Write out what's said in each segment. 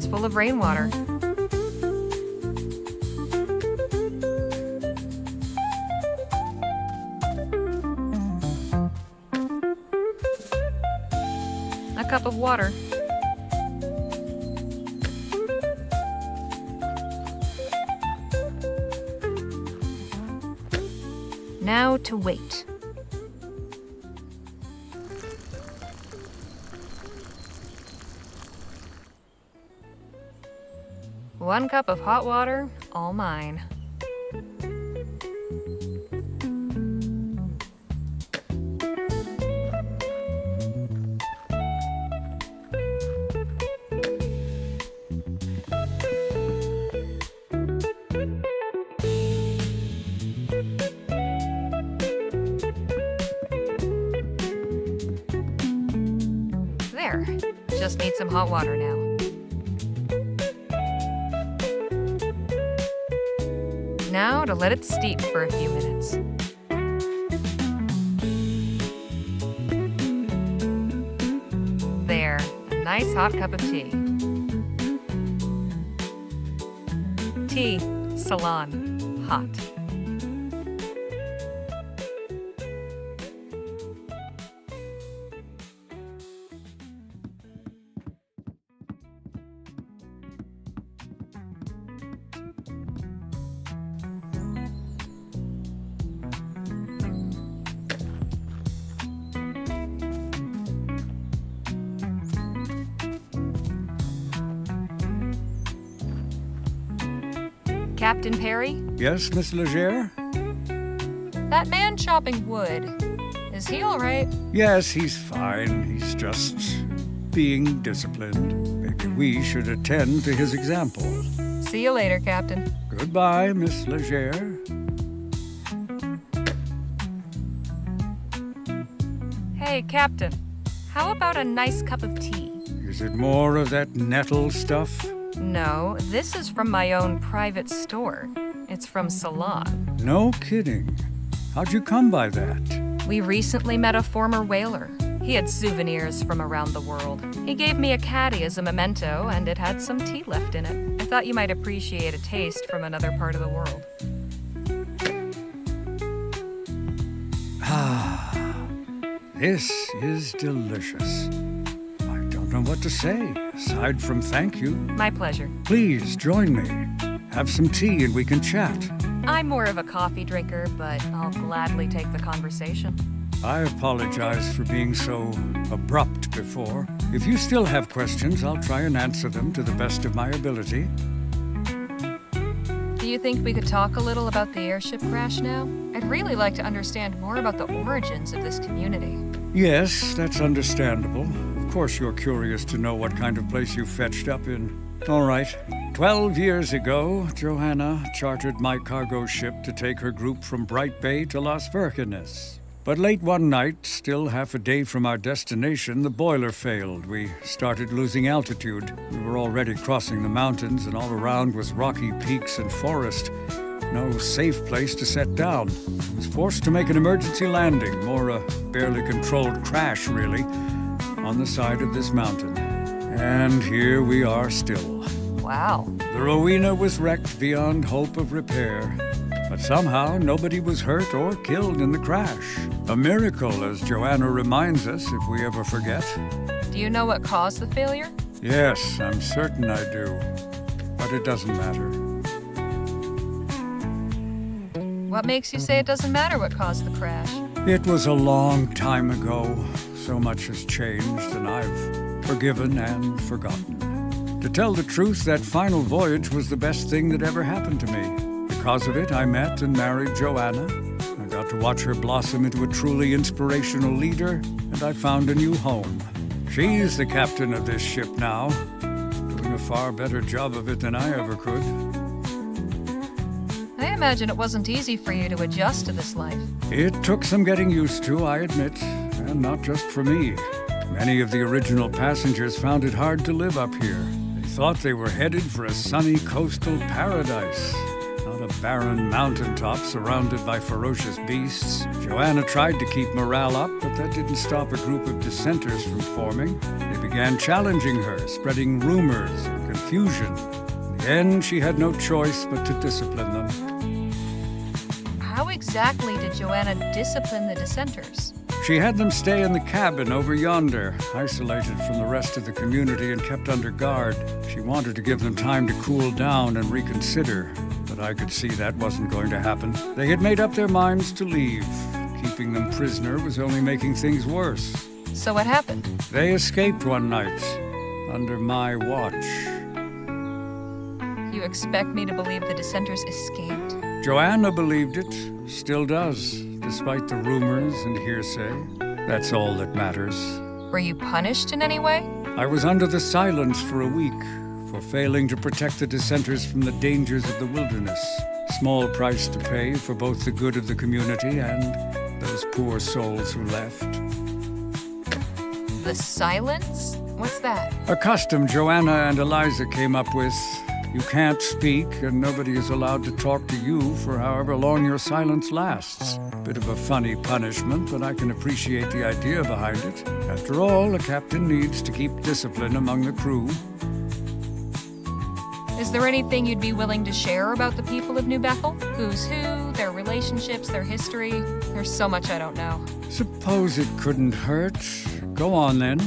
It's full of rainwater. A cup of water. Now to wait. One cup of hot water, all mine. There. Just need some hot water now. Now to let it steep for a few minutes. There, a nice hot cup of tea. Tea, Ceylon, hot. Captain Perry? Yes, Miss Leger? That man chopping wood, is he all right? Yes, he's fine. He's just being disciplined. Maybe we should attend to his example. See you later, Captain. Goodbye, Miss Leger. Hey, Captain. How about a nice cup of tea? Is it more of that nettle stuff? No, this is from my own private store. It's from Ceylon. No kidding. How'd you come by that? We recently met a former whaler. He had souvenirs from around the world. He gave me a caddy as a memento, and it had some tea left in it. I thought you might appreciate a taste from another part of the world. Ah, this is delicious. I don't know what to say, aside from thank you. My pleasure. Please join me. Have some tea and we can chat. I'm more of a coffee drinker, but I'll gladly take the conversation. I apologize for being so abrupt before. If you still have questions, I'll try and answer them to the best of my ability. Do you think we could talk a little about the airship crash now? I'd really like to understand more about the origins of this community. Yes, that's understandable. Of course you're curious to know what kind of place you fetched up in. All right. 12 years ago, Johanna chartered my cargo ship to take her group from Bright Bay to Las Virgenes. But late one night, still half a day from our destination, the boiler failed. We started losing altitude. We were already crossing the mountains, and all around was rocky peaks and forest. No safe place to set down. I was forced to make an emergency landing, more a barely controlled crash, really, on the side of this mountain. And here we are still. Wow. The Rowena was wrecked beyond hope of repair. But somehow, nobody was hurt or killed in the crash. A miracle, as Joanna reminds us, if we ever forget. Do you know what caused the failure? Yes, I'm certain I do. But it doesn't matter. What makes you say it doesn't matter what caused the crash? It was a long time ago. So much has changed, and I've forgiven and forgotten. To tell the truth, that final voyage was the best thing that ever happened to me. Because of it, I met and married Joanna. I got to watch her blossom into a truly inspirational leader, and I found a new home. She's the captain of this ship now, doing a far better job of it than I ever could. I imagine it wasn't easy for you to adjust to this life. It took some getting used to, I admit, and not just for me. Many of the original passengers found it hard to live up here. They thought they were headed for a sunny coastal paradise. A barren mountaintop surrounded by ferocious beasts. Joanna tried to keep morale up, but that didn't stop a group of dissenters from forming. They began challenging her, spreading rumors and confusion. In the end, she had no choice but to discipline them. How exactly did Joanna discipline the Dissenters? She had them stay in the cabin over yonder, isolated from the rest of the community and kept under guard. She wanted to give them time to cool down and reconsider, but I could see that wasn't going to happen. They had made up their minds to leave. Keeping them prisoner was only making things worse. So what happened? They escaped one night, under my watch. You expect me to believe the Dissenters escaped? Joanna believed it, still does, despite the rumors and hearsay. That's all that matters. Were you punished in any way? I was under the silence for a week for failing to protect the Dissenters from the dangers of the wilderness. Small price to pay for both the good of the community and those poor souls who left. The silence? What's that? A custom Joanna and Eliza came up with. You can't speak, and nobody is allowed to talk to you for however long your silence lasts. Bit of a funny punishment, but I can appreciate the idea behind it. After all, a captain needs to keep discipline among the crew. Is there anything you'd be willing to share about the people of New Bethel? Who's who, their relationships, their history? There's so much I don't know. Suppose it couldn't hurt. Go on, then.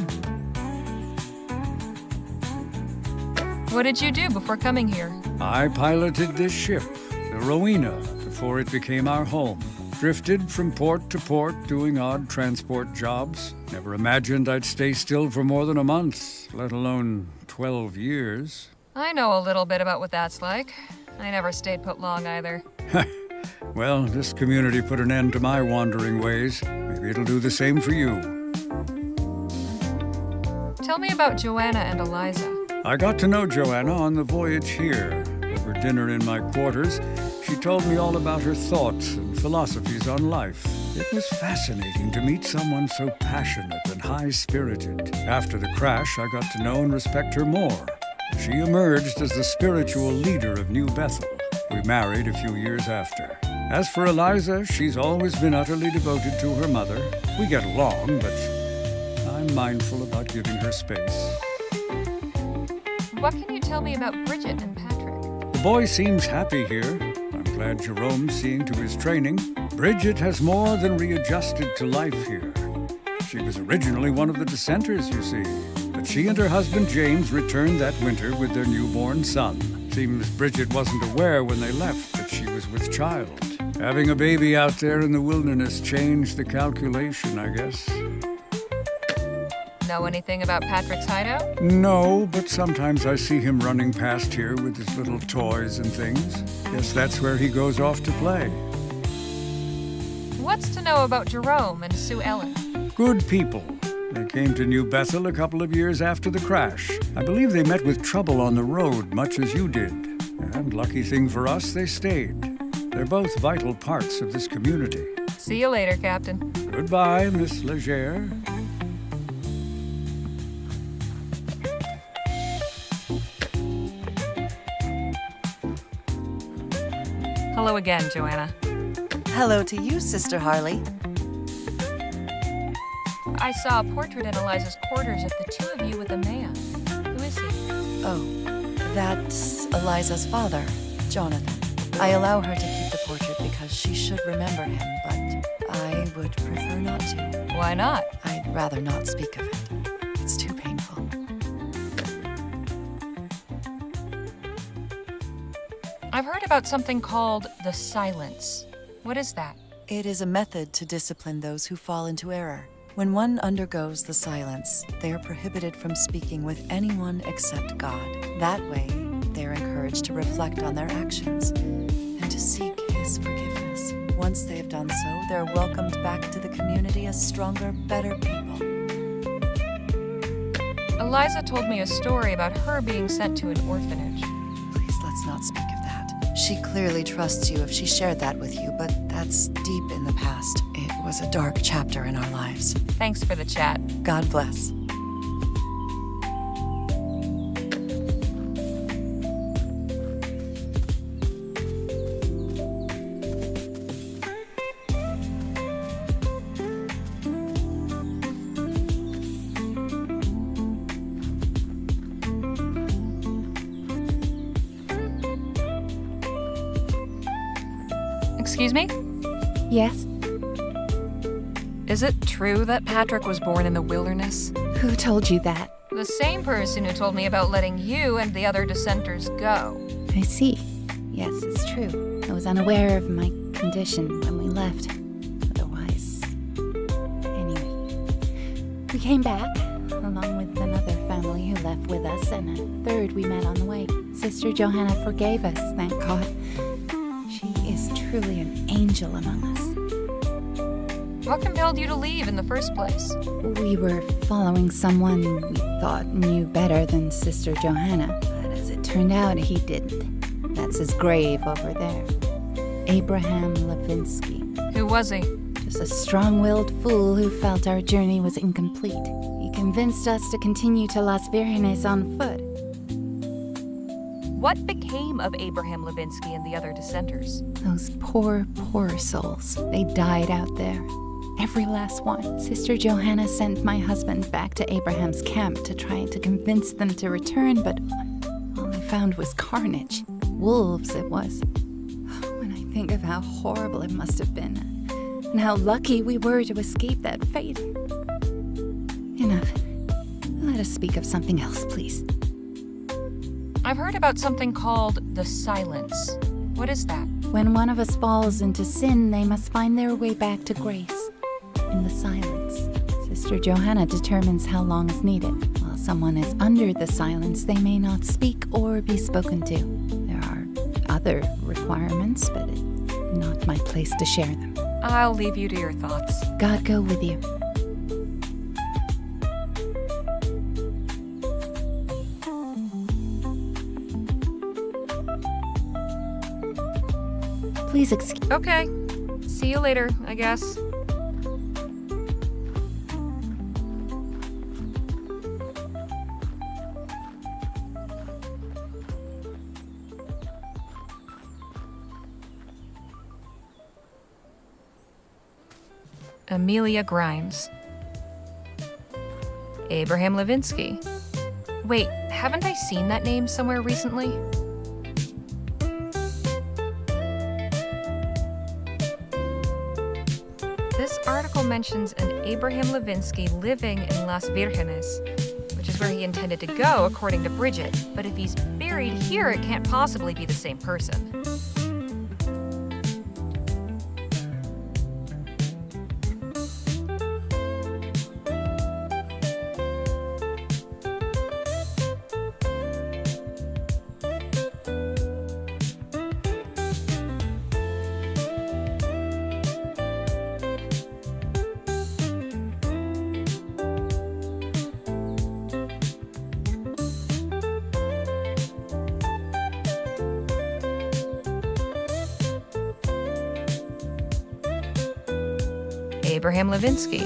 What did you do before coming here? I piloted this ship, the Rowena, before it became our home. Drifted from port to port, doing odd transport jobs. Never imagined I'd stay still for more than a month, let alone 12 years. I know a little bit about what that's like. I never stayed put long either. Well, this community put an end to my wandering ways. Maybe it'll do the same for you. Tell me about Joanna and Eliza. I got to know Joanna on the voyage here. Over dinner in my quarters, she told me all about her thoughts and philosophies on life. It was fascinating to meet someone so passionate and high-spirited. After the crash, I got to know and respect her more. She emerged as the spiritual leader of New Bethel. We married a few years after. As for Eliza, she's always been utterly devoted to her mother. We get along, but I'm mindful about giving her space. What can you tell me about Bridget and Patrick? The boy seems happy here. I'm glad Jerome's seeing to his training. Bridget has more than readjusted to life here. She was originally one of the Dissenters, you see. But she and her husband James returned that winter with their newborn son. Seems Bridget wasn't aware when they left that she was with child. Having a baby out there in the wilderness changed the calculation, I guess. Know anything about Patrick's hideout? No, but sometimes I see him running past here with his little toys and things. Guess that's where he goes off to play. What's to know about Jerome and Sue Ellen? Good people. They came to New Bethel a couple of years after the crash. I believe they met with trouble on the road, much as you did. And lucky thing for us, they stayed. They're both vital parts of this community. See you later, Captain. Goodbye, Miss Leger. Hello again, Joanna. Hello to you, Sister Harley. I saw a portrait in Eliza's quarters of the two of you with a man. Who is he? Oh, that's Eliza's father, Jonathan. I allow her to keep the portrait because she should remember him, but I would prefer not to. Why not? I'd rather not speak of it. It's too painful. I've heard about something called the silence. What is that? It is a method to discipline those who fall into error. When one undergoes the silence, they are prohibited from speaking with anyone except God. That way, they're encouraged to reflect on their actions and to seek His forgiveness. Once they have done so, they're welcomed back to the community as stronger, better people. Eliza told me a story about her being sent to an orphanage. Please, let's not speak of that. She clearly trusts you if she shared that with you, but that's deep in the past. It was a dark chapter in our lives. Thanks for the chat. God bless. Excuse me? Yes? Is it true that Patrick was born in the wilderness? Who told you that? The same person who told me about letting you and the other dissenters go. I see. Yes, it's true. I was unaware of my condition when we left. Otherwise... Anyway. We came back, along with another family who left with us, and a third we met on the way. Sister Johanna forgave us, thank God. She is truly an angel among us. What compelled you to leave in the first place? We were following someone we thought knew better than Sister Johanna, but as it turned out, he didn't. That's his grave over there. Abraham Levinsky. Who was he? Just a strong-willed fool who felt our journey was incomplete. He convinced us to continue to Las Virgenes on foot. What became of Abraham Levinsky and the other dissenters? Those poor, poor souls. They died out there. Every last one. Sister Johanna sent my husband back to Abraham's camp to try to convince them to return, but all they found was carnage. Wolves, it was. When I think of how horrible it must have been, and how lucky we were to escape that fate. Enough. Let us speak of something else, please. I've heard about something called the silence. What is that? When one of us falls into sin, they must find their way back to grace. In the silence. Sister Johanna determines how long is needed. While someone is under the silence, they may not speak or be spoken to. There are other requirements, but it's not my place to share them. I'll leave you to your thoughts. God go with you. Please excuse... Okay. See you later, I guess. Amelia Grimes. Abraham Levinsky. Wait, haven't I seen that name somewhere recently? This article mentions an Abraham Levinsky living in Las Virgenes, which is where he intended to go, according to Bridget. But if he's buried here, it can't possibly be the same person. Abraham Levinsky.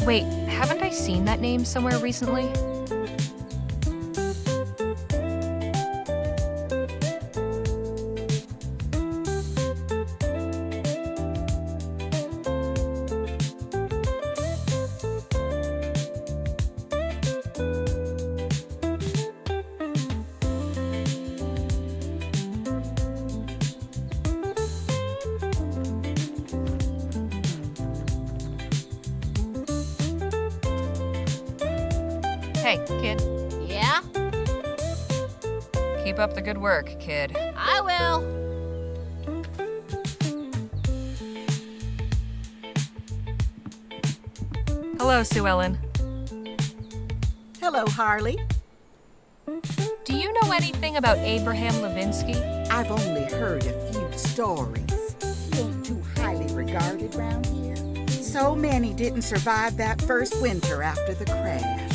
Wait, haven't I seen that name somewhere recently? Hey, kid. Yeah? Keep up the good work, kid. I will. Hello, Sue Ellen. Hello, Harley. Do you know anything about Abraham Levinsky? I've only heard a few stories. He ain't too highly regarded round here. So many didn't survive that first winter after the crash.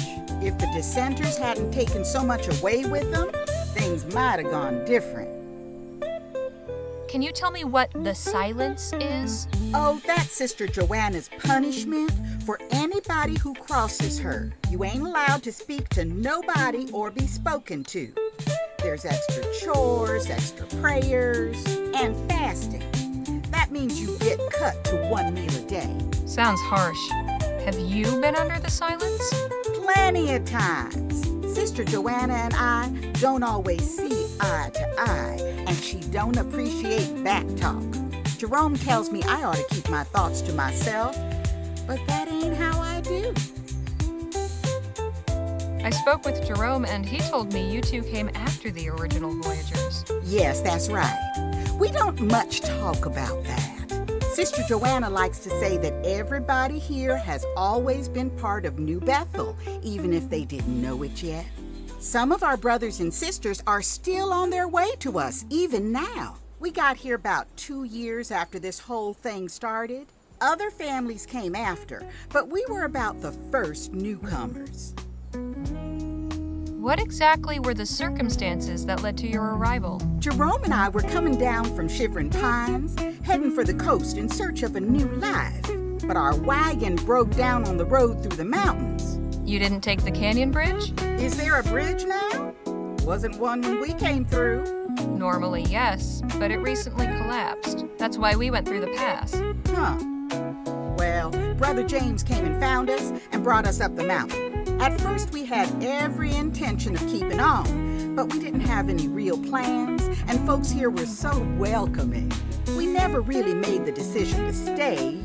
If the Dissenters hadn't taken so much away with them, things might have gone different. Can you tell me what the silence is? Oh, that's Sister Joanna's punishment for anybody who crosses her. You ain't allowed to speak to nobody or be spoken to. There's extra chores, extra prayers, and fasting. That means you get cut to 1 meal a day. Sounds harsh. Have you been under the silence? Plenty of times. Sister Joanna and I don't always see eye to eye, and she don't appreciate back talk. Jerome tells me I ought to keep my thoughts to myself, but that ain't how I do. I spoke with Jerome and he told me you two came after the original Voyagers. Yes, that's right. We don't much talk about that. Sister Joanna likes to say that everybody here has always been part of New Bethel, even if they didn't know it yet. Some of our brothers and sisters are still on their way to us, even now. We got here about 2 years after this whole thing started. Other families came after, but we were about the first newcomers. What exactly were the circumstances that led to your arrival? Jerome and I were coming down from Shivering Pines, heading for the coast in search of a new life. But our wagon broke down on the road through the mountains. You didn't take the canyon bridge? Is there a bridge now? Wasn't one when we came through. Normally, yes, but it recently collapsed. That's why we went through the pass. Huh. Well, Brother James came and found us and brought us up the mountain. At first, we had every intention of keeping on, but we didn't have any real plans, and folks here were so welcoming. We never really made the decision to stay.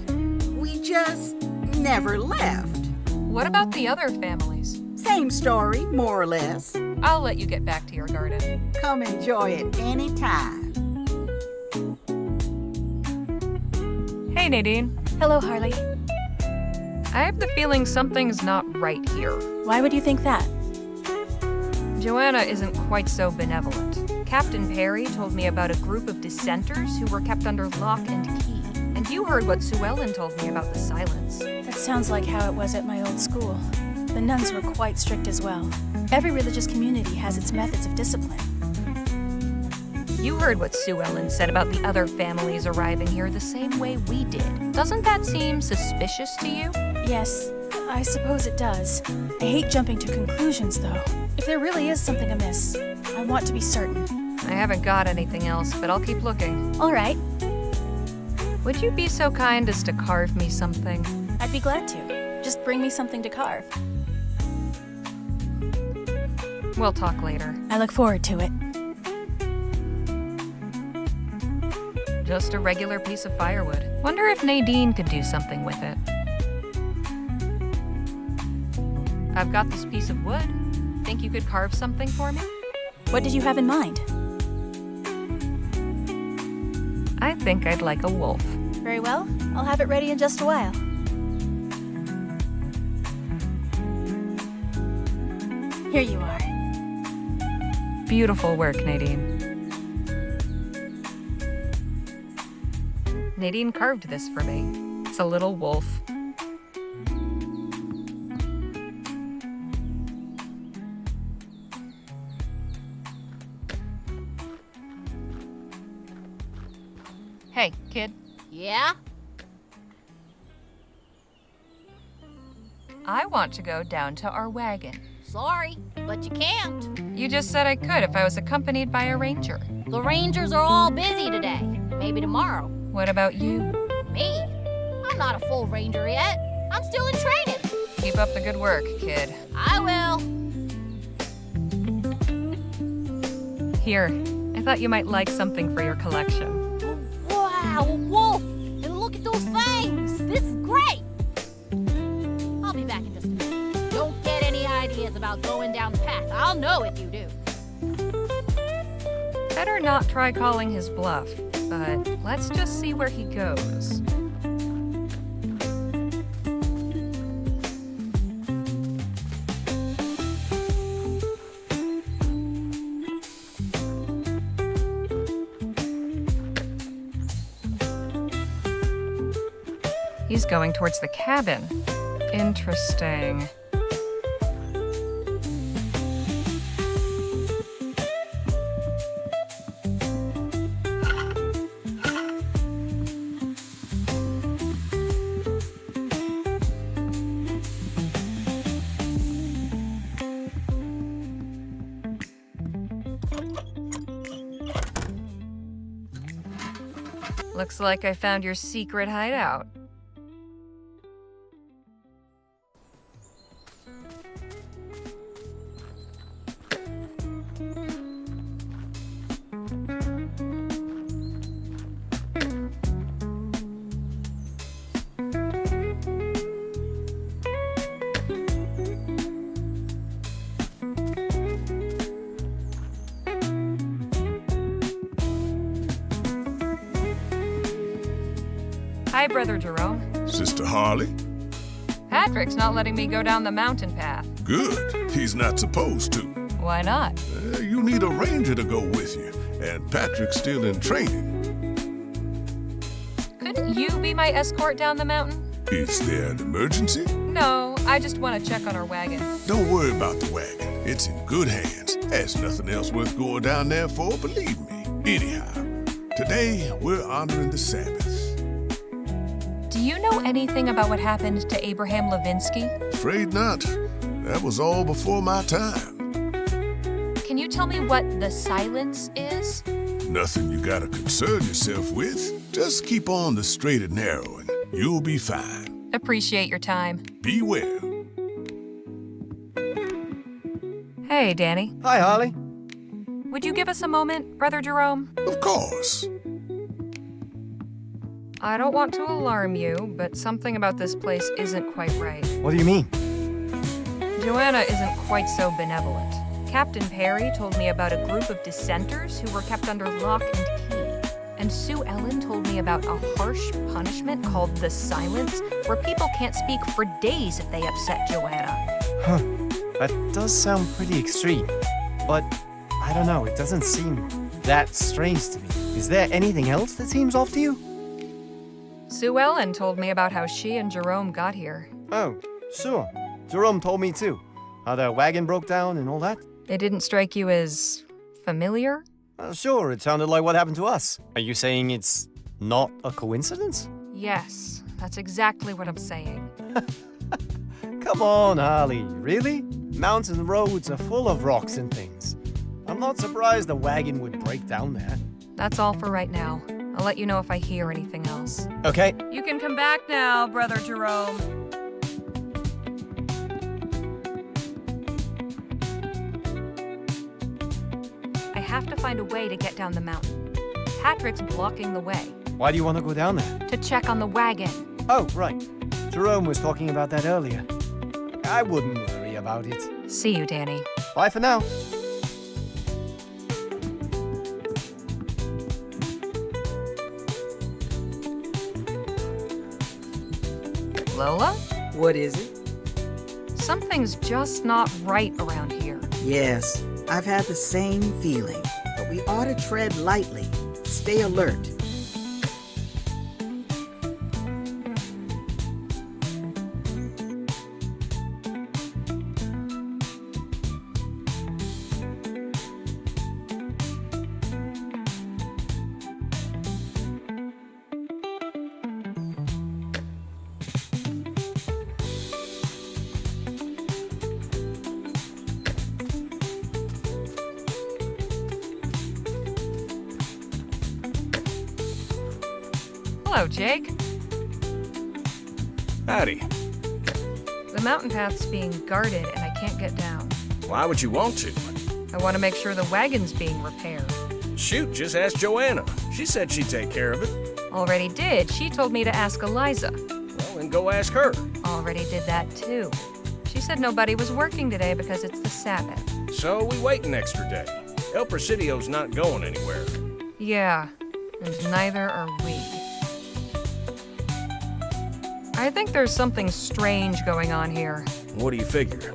We just never left. What about the other families? Same story, more or less. I'll let you get back to your garden. Come enjoy it anytime. Hey, Nadine. Hello, Harley. I have the feeling something's not right here. Why would you think that? Joanna isn't quite so benevolent. Captain Perry told me about a group of dissenters who were kept under lock and key. And you heard what Sue Ellen told me about the silence. That sounds like how it was at my old school. The nuns were quite strict as well. Every religious community has its methods of discipline. You heard what Sue Ellen said about the other families arriving here the same way we did. Doesn't that seem suspicious to you? Yes, I suppose it does. I hate jumping to conclusions, though. If there really is something amiss, I want to be certain. I haven't got anything else, but I'll keep looking. All right, Would you be so kind as to carve me something? I'd be glad to. Just bring me something to carve. We'll talk later. I look forward to it. Just a regular piece of firewood. Wonder if Nadine could do something with it. I've got this piece of wood. Think you could carve something for me? What did you have in mind? I think I'd like a wolf. Very well. I'll have it ready in just a while. Here you are. Beautiful work, Nadine. Nadine carved this for me. It's a little wolf. Hey, kid. Yeah? I want to go down to our wagon. Sorry, but you can't. You just said I could if I was accompanied by a ranger. The rangers are all busy today. Maybe tomorrow. What about you? Me? I'm not a full ranger yet. I'm still in training. Keep up the good work, kid. I will. Here, I thought you might like something for your collection. Wow, a wolf! And look at those fangs! This is great! I'll be back in just a minute. Don't get any ideas about going down the path. I'll know if you do. Better not try calling his bluff, but let's just see where he goes. He's going towards the cabin. Interesting. Looks like I found your secret hideout. Hi, Brother Jerome. Sister Harley? Patrick's not letting me go down the mountain path. Good. He's not supposed to. Why not? You need a ranger to go with you, and Patrick's still in training. Couldn't you be my escort down the mountain? Is there an emergency? No, I just want to check on our wagon. Don't worry about the wagon. It's in good hands. There's nothing else worth going down there for, believe me. Anyhow, today we're honoring the Sabbath. Do you know anything about what happened to Abraham Levinsky? Afraid not. That was all before my time. Can you tell me what the silence is? Nothing you gotta concern yourself with. Just keep on the straight and narrow and you'll be fine. Appreciate your time. Be well. Hey, Danny. Hi, Harley. Would you give us a moment, Brother Jerome? Of course. I don't want to alarm you, but something about this place isn't quite right. What do you mean? Joanna isn't quite so benevolent. Captain Perry told me about a group of dissenters who were kept under lock and key. And Sue Ellen told me about a harsh punishment called the silence, where people can't speak for days if they upset Joanna. Huh. That does sound pretty extreme. But I don't know, it doesn't seem that strange to me. Is there anything else that seems off to you? Sue Ellen told me about how she and Jerome got here. Oh, sure. Jerome told me too. How their wagon broke down and all that. It didn't strike you as familiar? Sure, it sounded like what happened to us. Are you saying it's not a coincidence? Yes, that's exactly what I'm saying. Come on, Harley. Really? Mountain roads are full of rocks and things. I'm not surprised the wagon would break down there. That's all for right now. I'll let you know if I hear anything else. Okay. You can come back now, Brother Jerome. I have to find a way to get down the mountain. Patrick's blocking the way. Why do you want to go down there? To check on the wagon. Oh, right. Jerome was talking about that earlier. I wouldn't worry about it. See you, Danny. Bye for now. Lola? What is it? Something's just not right around here. Yes, I've had the same feeling, but we ought to tread lightly. Stay alert. Hello, Jake. Howdy. The mountain path's being guarded and I can't get down. Why would you want to? I want to make sure the wagon's being repaired. Shoot, just ask Joanna. She said she'd take care of it. Already did. She told me to ask Eliza. Well, then go ask her. Already did that too. She said nobody was working today because it's the Sabbath. So we wait an extra day. El Presidio's not going anywhere. Yeah, and neither are we. I think there's something strange going on here. What do you figure?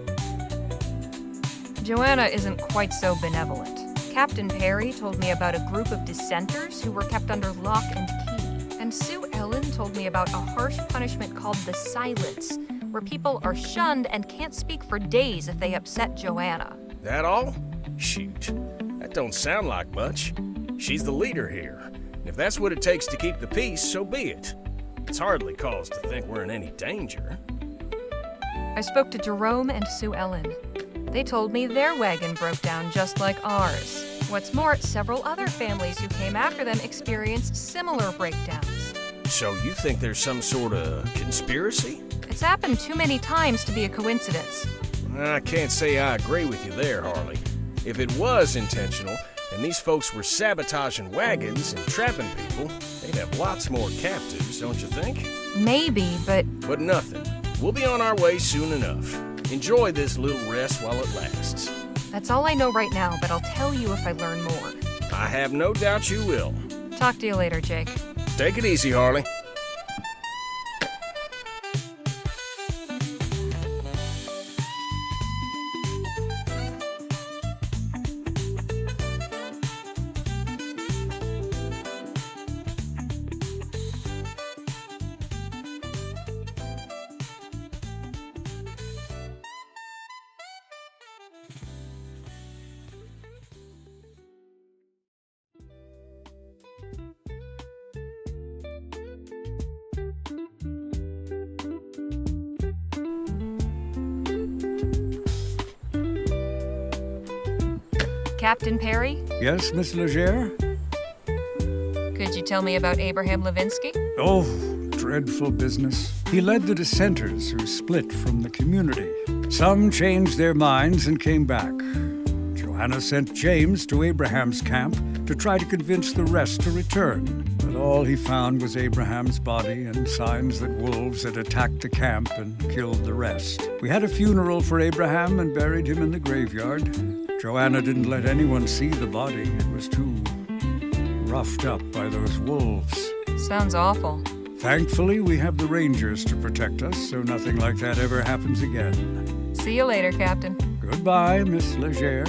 Joanna isn't quite so benevolent. Captain Perry told me about a group of dissenters who were kept under lock and key. And Sue Ellen told me about a harsh punishment called the silence, where people are shunned and can't speak for days if they upset Joanna. That all? Shoot, that don't sound like much. She's the leader here. And if that's what it takes to keep the peace, so be it. It's hardly cause to think we're in any danger. I spoke to Jerome and Sue Ellen. They told me their wagon broke down just like ours. What's more, several other families who came after them experienced similar breakdowns. So you think there's some sort of conspiracy? It's happened too many times to be a coincidence. I can't say I agree with you there, Harley. If it was intentional, and these folks were sabotaging wagons and trapping people, they'd have lots more captives, don't you think? Maybe, but... But nothing. We'll be on our way soon enough. Enjoy this little rest while it lasts. That's all I know right now, but I'll tell you if I learn more. I have no doubt you will. Talk to you later, Jake. Take it easy, Harley. Captain Perry? Yes, Miss Leger? Could you tell me about Abraham Levinsky? Oh, dreadful business. He led the Dissenters who split from the community. Some changed their minds and came back. Johanna sent James to Abraham's camp to try to convince the rest to return. But all he found was Abraham's body and signs that wolves had attacked the camp and killed the rest. We had a funeral for Abraham and buried him in the graveyard. Johanna didn't let anyone see the body. It was too roughed up by those wolves. Sounds awful. Thankfully, we have the Rangers to protect us, so nothing like that ever happens again. See you later, Captain. Goodbye, Miss Leger.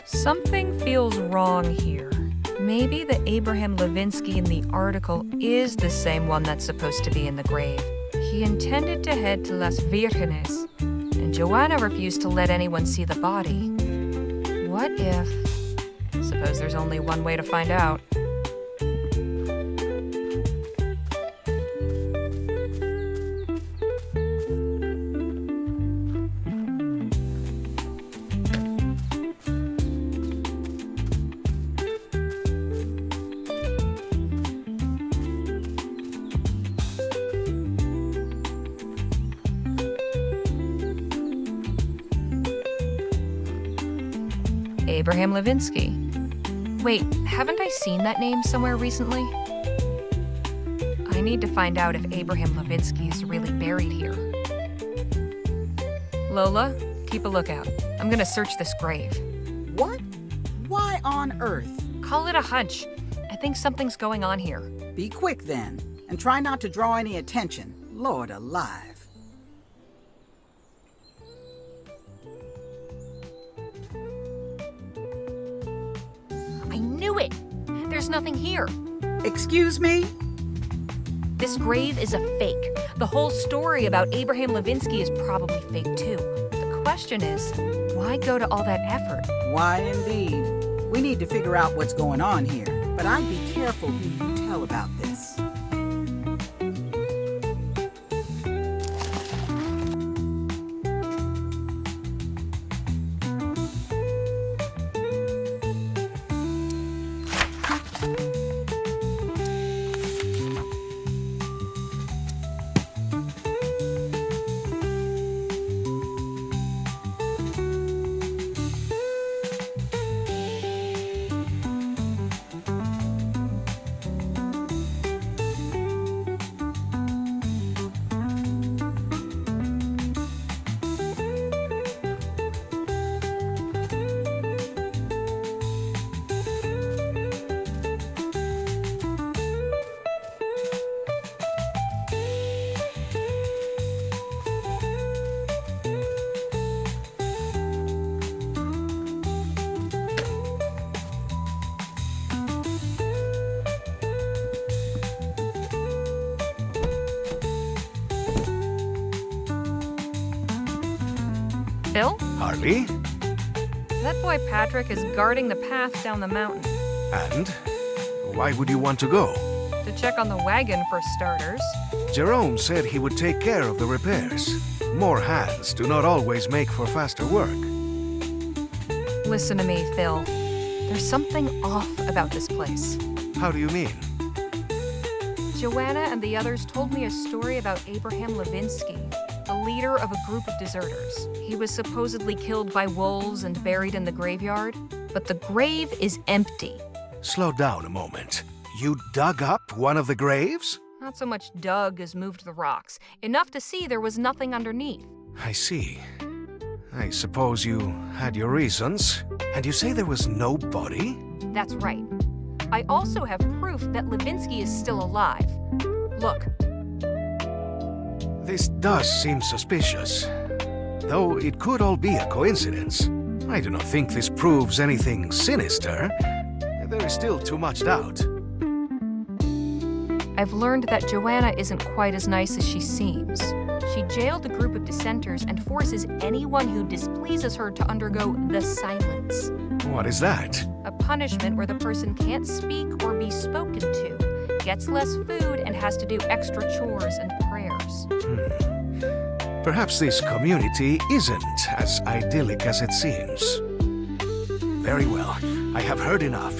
Something feels wrong here. Maybe the Abraham Levinsky in the article is the same one that's supposed to be in the grave. He intended to head to Las Virgenes, and Joanna refused to let anyone see the body. What if... Suppose there's only one way to find out. Abraham Levinsky. Wait, haven't I seen that name somewhere recently? I need to find out if Abraham Levinsky is really buried here. Lola, keep a lookout. I'm gonna search this grave. What? Why on earth? Call it a hunch. I think something's going on here. Be quick then, and try not to draw any attention. Lord alive. I knew it! There's nothing here. Excuse me? This grave is a fake. The whole story about Abraham Levinsky is probably fake too. The question is, why go to all that effort? Why indeed. We need to figure out what's going on here, but I'd be careful who you tell about this. Phil? Harley? That boy Patrick is guarding the path down the mountain. And? Why would you want to go? To check on the wagon for starters. Jerome said he would take care of the repairs. More hands do not always make for faster work. Listen to me, Phil. There's something off about this place. How do you mean? Joanna and the others told me a story about Abraham Levinsky, the leader of a group of deserters. He was supposedly killed by wolves and buried in the graveyard, but the grave is empty. Slow down a moment. You dug up one of the graves? Not so much dug as moved the rocks, enough to see there was nothing underneath. I see. I suppose you had your reasons. And you say there was no body? That's right. I also have proof that Levinsky is still alive. Look. This does seem suspicious. Though it could all be a coincidence. I do not think this proves anything sinister. There is still too much doubt. I've learned that Joanna isn't quite as nice as she seems. She jailed a group of dissenters and forces anyone who displeases her to undergo the silence. What is that? A punishment where the person can't speak or be spoken to, gets less food, and has to do extra chores and prayers. Perhaps this community isn't as idyllic as it seems. Very well. I have heard enough.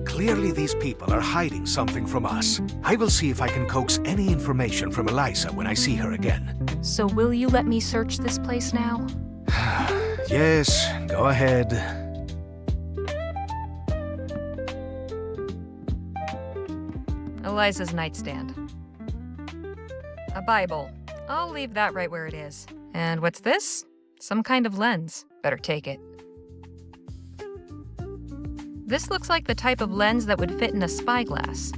Clearly these people are hiding something from us. I will see if I can coax any information from Eliza when I see her again. So will you let me search this place now? Yes, go ahead. Eliza's nightstand. A Bible. I'll leave that right where it is. And what's this? Some kind of lens. Better take it. This looks like the type of lens that would fit in a spyglass.